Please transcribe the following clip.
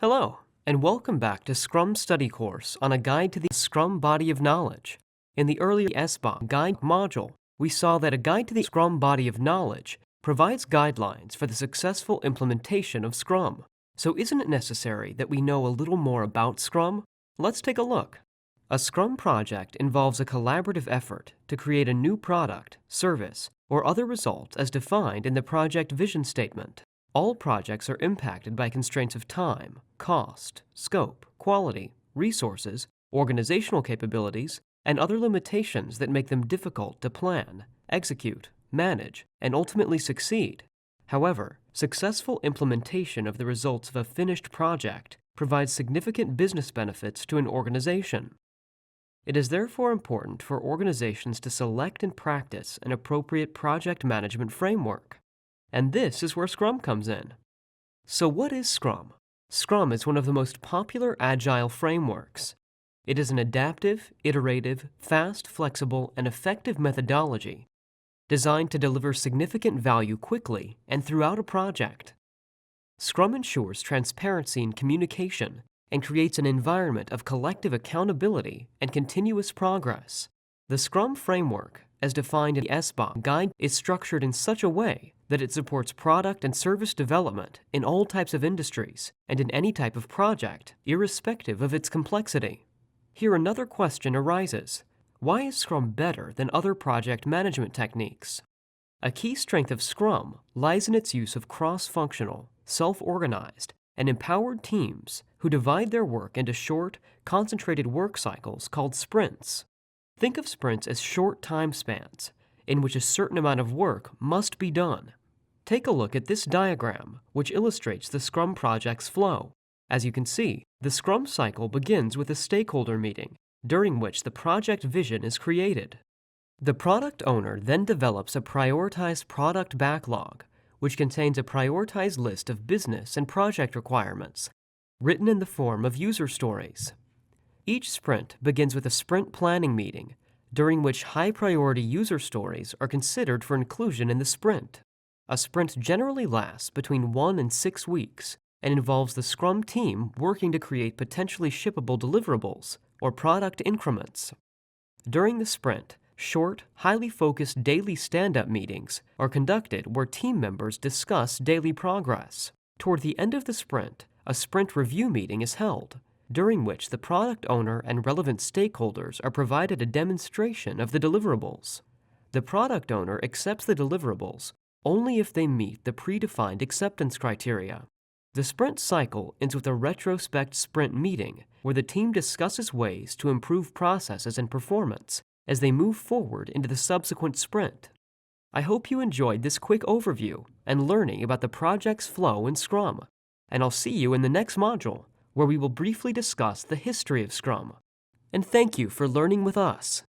Hello, and welcome back to Scrum Study Course on a Guide to the Scrum Body of Knowledge. In the earlier SBOM Guide module, we saw that a Guide to the Scrum Body of Knowledge provides guidelines for the successful implementation of Scrum. So isn't it necessary that we know a little more about Scrum? Let's take a look. A Scrum project involves a collaborative effort to create a new product, service, or other result as defined in the project vision statement. All projects are impacted by constraints of time, cost, scope, quality, resources, organizational capabilities, and other limitations that make them difficult to plan, execute, manage, and ultimately succeed. However, successful implementation of the results of a finished project provides significant business benefits to an organization. It is therefore important for organizations to select and practice an appropriate project management framework. And this is where Scrum comes in. So what is Scrum? Scrum is one of the most popular Agile frameworks. It is an adaptive, iterative, fast, flexible, and effective methodology designed to deliver significant value quickly and throughout a project. Scrum ensures transparency in communication and creates an environment of collective accountability and continuous progress. The Scrum framework, as defined in the SBOM Guide, is structured in such a way that it supports product and service development in all types of industries and in any type of project, irrespective of its complexity. Here another question arises. Why is Scrum better than other project management techniques? A key strength of Scrum lies in its use of cross-functional, self-organized, and empowered teams who divide their work into short, concentrated work cycles called sprints. Think of sprints as short time spans in which a certain amount of work must be done. Take a look at this diagram, which illustrates the Scrum project's flow. As you can see, the Scrum cycle begins with a stakeholder meeting, during which the project vision is created. The product owner then develops a prioritized product backlog, which contains a prioritized list of business and project requirements, written in the form of user stories. Each sprint begins with a sprint planning meeting, during which high-priority user stories are considered for inclusion in the sprint. A sprint generally lasts between 1 and 6 weeks and involves the Scrum team working to create potentially shippable deliverables or product increments. During the sprint, short, highly focused daily stand-up meetings are conducted where team members discuss daily progress. Toward the end of the sprint, a sprint review meeting is held, during which the product owner and relevant stakeholders are provided a demonstration of the deliverables. The product owner accepts the deliverables only if they meet the predefined acceptance criteria. The sprint cycle ends with a retrospect sprint meeting where the team discusses ways to improve processes and performance as they move forward into the subsequent sprint. I hope you enjoyed this quick overview and learning about the project's flow in Scrum, and I'll see you in the next module where we will briefly discuss the history of Scrum. And thank you for learning with us.